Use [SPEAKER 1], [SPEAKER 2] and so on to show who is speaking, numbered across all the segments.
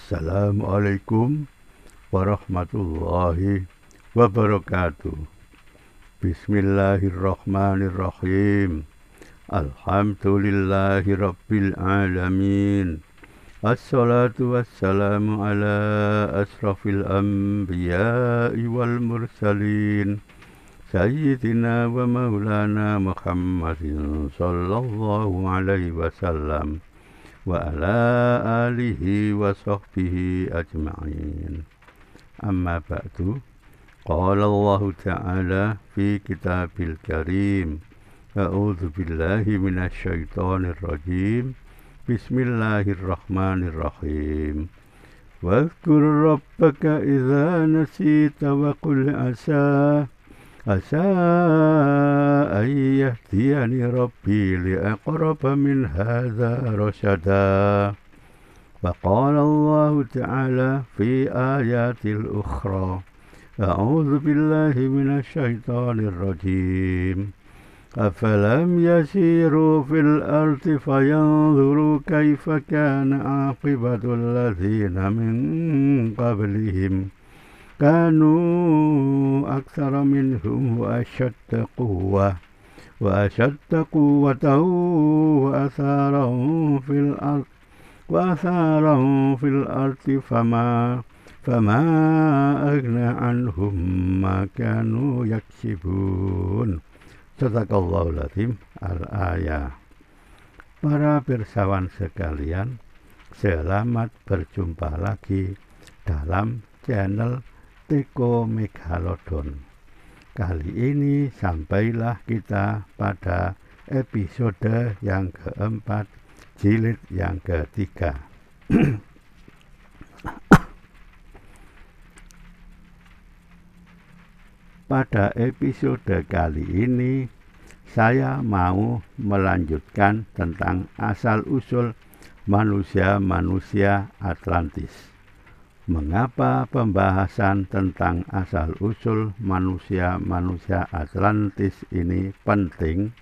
[SPEAKER 1] Assalamualaikum warahmatullahi wabarakatuh. Bismillahirrahmanirrahim. Alhamdulillahi rabbil alamin. Assalatu wassalamu ala asrafil anbiya'i wal mursalin, Sayyidina wa maulana Muhammadin sallallahu alaihi wasallam wa ala alihi wa sahbihi ajma'in. Amma ba'du. Qala Allah Ta'ala fi kitabil karim. A'udzu billahi minasy syaithanir rajim. Bismillahirrahmanirrahim. Wadhkur rabbaka idza nasita wa qul asa an yahdiyani rabbi li'aqraba min hadha rasyada. Wa qala Allah Ta'ala fi ayatil ukhra. A'udzu billahi minasy syaithanir rajim. Afalam yasiru fil ardi fayanzuru kaifa kana aqibatul ladzina min qablihim kanu aktsara minhum wa ashadda quwwatan wa atharan fil ardi fama aghna anhum ma kanu yaksibun. Sadaqallahul azim. Al-ayah. Para pirsawan sekalian, selamat berjumpa lagi dalam channel Teko Megalodon. Kali ini sampailah kita pada episode yang keempat, jilid yang ketiga. Pada episode kali ini saya mau melanjutkan tentang asal-usul manusia Atlantis. Mengapa pembahasan tentang asal-usul manusia Atlantis ini penting?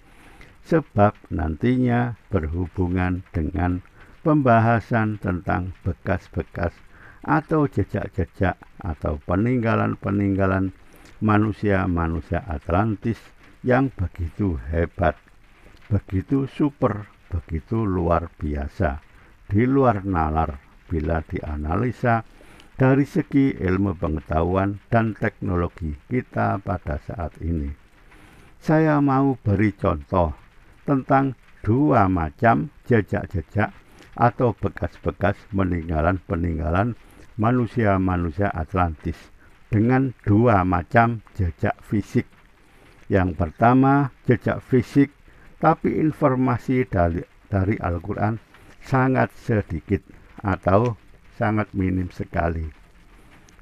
[SPEAKER 1] Sebab nantinya berhubungan dengan pembahasan tentang bekas-bekas atau jejak-jejak atau peninggalan-peninggalan manusia Atlantis yang begitu hebat, begitu super, begitu luar biasa, di luar nalar bila dianalisa dari segi ilmu pengetahuan dan teknologi kita pada saat ini. Saya mau beri contoh tentang dua macam jejak-jejak atau bekas-bekas peninggalan manusia Atlantis dengan dua macam jejak fisik. Yang pertama, jejak fisik tapi informasi dari Al-Quran sangat sedikit atau sangat minim sekali.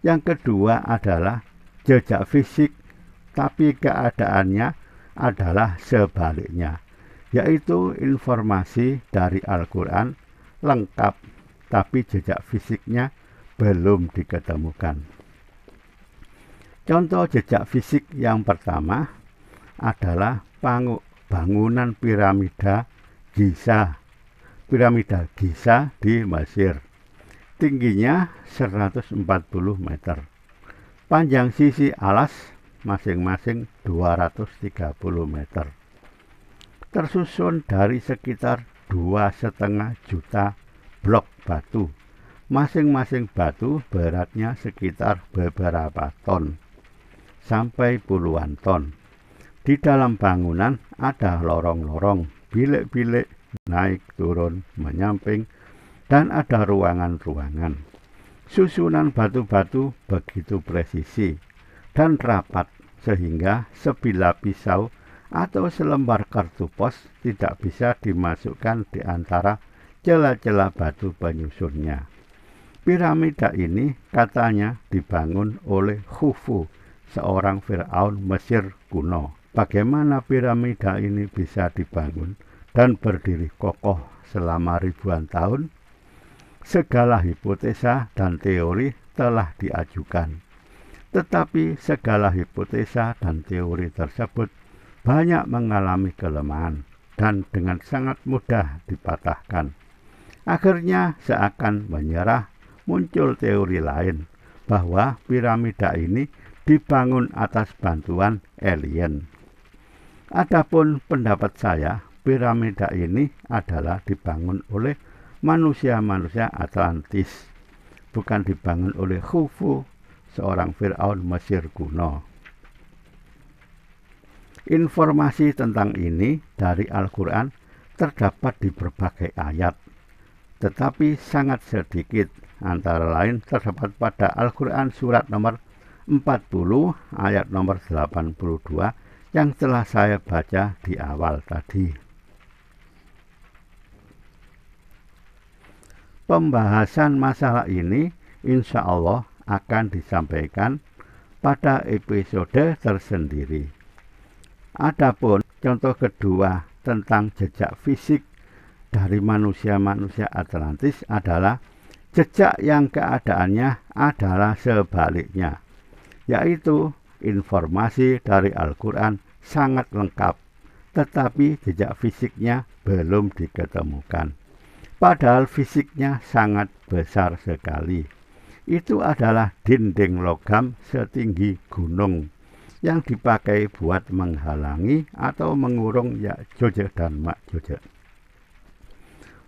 [SPEAKER 1] Yang kedua adalah jejak fisik tapi keadaannya adalah sebaliknya, yaitu informasi dari Al-Quran lengkap tapi jejak fisiknya belum diketemukan. Contoh jejak fisik yang pertama adalah bangunan piramida Giza di Mesir. Tingginya 140 meter. Panjang sisi alas masing-masing 230 meter. Tersusun dari sekitar 2,5 juta blok batu. Masing-masing batu beratnya sekitar beberapa ton sampai puluhan ton. Di dalam bangunan ada lorong-lorong, bilik-bilik, naik turun, menyamping, dan ada ruangan-ruangan. Susunan batu-batu begitu presisi dan rapat sehingga sebilah pisau atau selembar kartu pos tidak bisa dimasukkan di antara celah-celah batu penyusunnya. Piramida ini katanya dibangun oleh Khufu, seorang Fir'aun Mesir kuno. Bagaimana piramida ini bisa dibangun dan berdiri kokoh selama ribuan tahun? Segala hipotesa dan teori telah diajukan. Tetapi segala hipotesa dan teori tersebut banyak mengalami kelemahan dan dengan sangat mudah dipatahkan. Akhirnya seakan menyerah muncul teori lain bahwa piramida ini dibangun atas bantuan alien. Adapun pendapat saya, piramida ini adalah dibangun oleh manusia-manusia Atlantis, bukan dibangun oleh Khufu, seorang Fir'aun Mesir kuno. Informasi tentang ini dari Al-Quran terdapat di berbagai ayat, tetapi sangat sedikit. Antara lain terdapat pada Al-Quran surat nomor 40 ayat nomor 82 yang telah saya baca di awal tadi. Pembahasan masalah ini insya Allah akan disampaikan pada episode tersendiri. Adapun contoh kedua tentang jejak fisik dari manusia-manusia Atlantis adalah jejak yang keadaannya adalah sebaliknya, yaitu informasi dari Al-Quran sangat lengkap, tetapi jejak fisiknya belum diketemukan. Padahal fisiknya sangat besar sekali. Itu adalah dinding logam setinggi gunung yang dipakai buat menghalangi atau mengurung Ya'juj dan Ma'juj.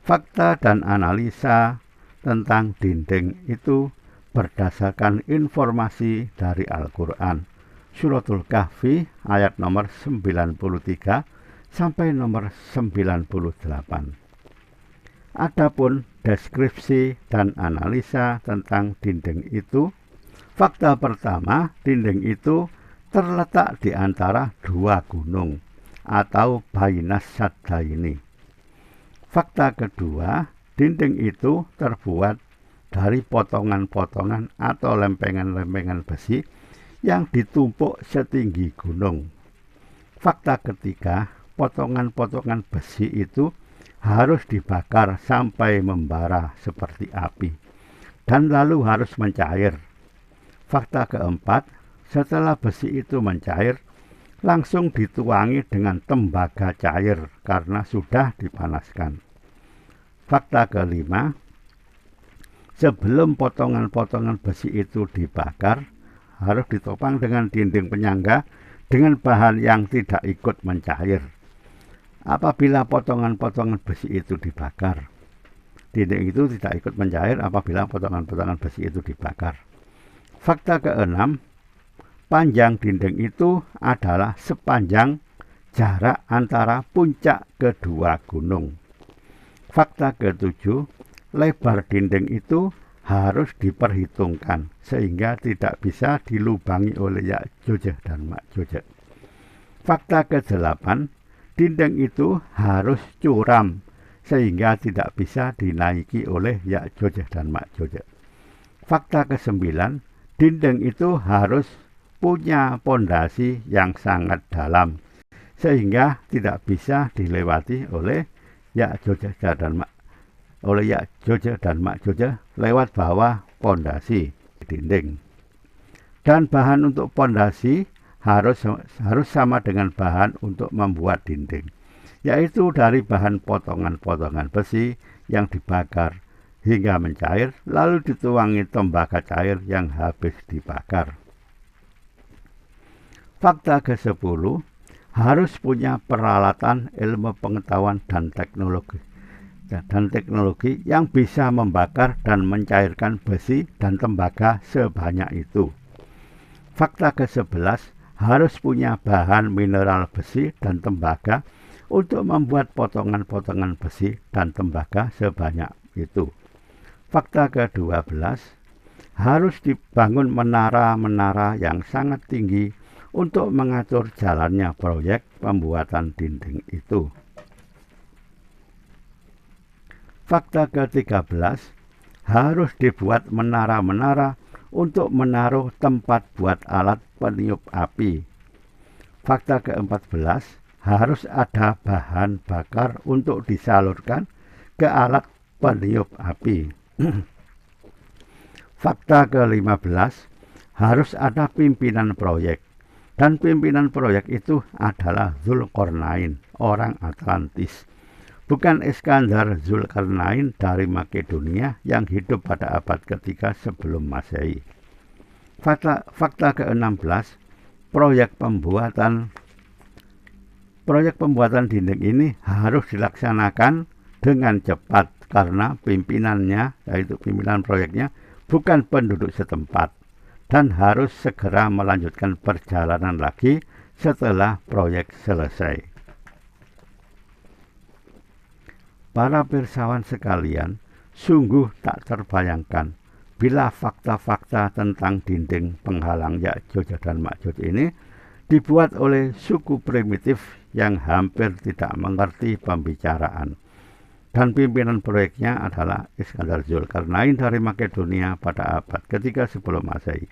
[SPEAKER 1] Fakta dan analisa tentang dinding itu berdasarkan informasi dari Al-Quran. Suratul Kahfi ayat nomor 93 sampai nomor 98. Adapun deskripsi dan analisa tentang dinding itu, fakta pertama, dinding itu terletak di antara dua gunung atau Bainas Saddaini. Fakta kedua, dinding itu terbuat dari potongan-potongan atau lempengan-lempengan besi yang ditumpuk setinggi gunung. Fakta ketiga, potongan-potongan besi itu harus dibakar sampai membara seperti api dan lalu harus mencair. Fakta keempat, setelah besi itu mencair, langsung dituangi dengan tembaga cair karena sudah dipanaskan. Fakta kelima, sebelum potongan-potongan besi itu dibakar, harus ditopang dengan dinding penyangga dengan bahan yang tidak ikut mencair. Apabila potongan-potongan besi itu dibakar, dinding itu tidak ikut mencair apabila potongan-potongan besi itu dibakar. Fakta keenam, panjang dinding itu adalah sepanjang jarak antara puncak kedua gunung. Fakta ketujuh, lebar dinding itu harus diperhitungkan sehingga tidak bisa dilubangi oleh Ya'juj dan Ma'juj. Fakta kedelapan, dinding itu harus curam sehingga tidak bisa dinaiki oleh Ya'juj dan Ma'juj. Fakta kesembilan, dinding itu harus punya pondasi yang sangat dalam sehingga tidak bisa dilewati oleh Ya'juj dan Ma'juj lewat bawah pondasi dinding. Dan bahan untuk pondasi harus sama dengan bahan untuk membuat dinding, yaitu dari bahan potongan-potongan besi yang dibakar hingga mencair lalu dituangi tembaga cair yang habis dibakar. Fakta ke-10, harus punya peralatan ilmu pengetahuan dan teknologi yang bisa membakar dan mencairkan besi dan tembaga sebanyak itu. Fakta ke-11, harus punya bahan mineral besi dan tembaga untuk membuat potongan-potongan besi dan tembaga sebanyak itu. Fakta ke-12, harus dibangun menara-menara yang sangat tinggi untuk mengatur jalannya proyek pembuatan dinding itu. Fakta ke-13, harus dibuat menara-menara untuk menaruh tempat buat alat peniup api. Fakta ke-14, harus ada bahan bakar untuk disalurkan ke alat peniup api. Fakta ke-15, harus ada pimpinan proyek. Dan pimpinan proyek itu adalah Dzulqarnain, orang Atlantis. bukan Iskandar Zulkarnain dari Makedonia yang hidup pada abad ketiga sebelum Masehi. Fakta ke-16, proyek pembuatan dinding ini harus dilaksanakan dengan cepat karena pimpinannya, yaitu pimpinan proyeknya, bukan penduduk setempat dan harus segera melanjutkan perjalanan lagi setelah proyek selesai. Para pirsawan sekalian, sungguh tak terbayangkan bila fakta-fakta tentang dinding penghalang Ya'juj dan Ma'juj ini dibuat oleh suku primitif yang hampir tidak mengerti pembicaraan. Dan pimpinan proyeknya adalah Iskandar Zulkarnain dari Makedonia pada abad ketiga sebelum Masehi.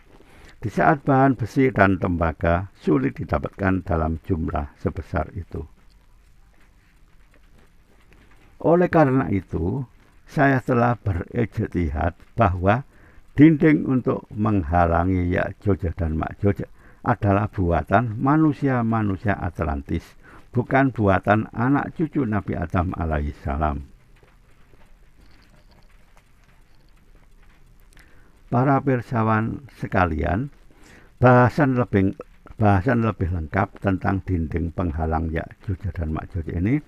[SPEAKER 1] Di saat bahan besi dan tembaga sulit didapatkan dalam jumlah sebesar itu. Oleh karena itu, saya telah berijtihad bahwa dinding untuk menghalangi Ya'juj dan Ma'juj adalah buatan manusia-manusia Atlantis, bukan buatan anak cucu Nabi Adam alaihissalam. Para pirsawan sekalian, bahasan lebih lengkap tentang dinding penghalang Ya'juj dan Ma'juj ini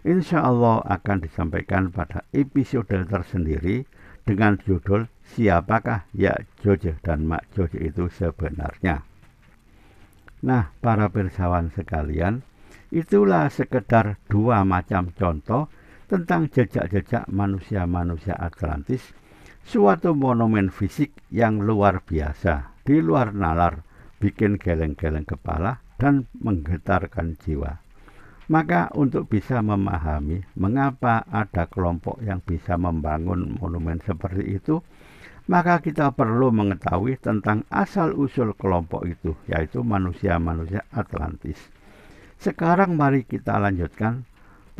[SPEAKER 1] insya Allah akan disampaikan pada episode tersendiri dengan judul Siapakah Ya'juj dan Ma'juj itu sebenarnya. Nah, para pirsawan sekalian, itulah sekedar dua macam contoh tentang jejak-jejak manusia-manusia Atlantis, suatu monumen fisik yang luar biasa, di luar nalar, bikin geleng-geleng kepala dan menggetarkan jiwa. Maka untuk bisa memahami mengapa ada kelompok yang bisa membangun monumen seperti itu, maka kita perlu mengetahui tentang asal-usul kelompok itu, yaitu manusia-manusia Atlantis. Sekarang mari kita lanjutkan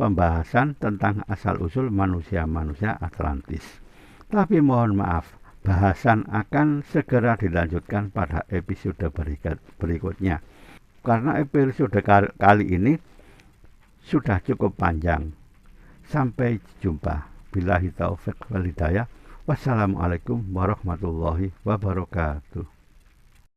[SPEAKER 1] pembahasan tentang asal-usul manusia-manusia Atlantis. Tapi mohon maaf, bahasan akan segera dilanjutkan pada episode berikutnya. Karena episode kali ini sudah cukup panjang. Sampai jumpa. Billahi taufiq wal hidayah. Wassalamualaikum warahmatullahi wabarakatuh.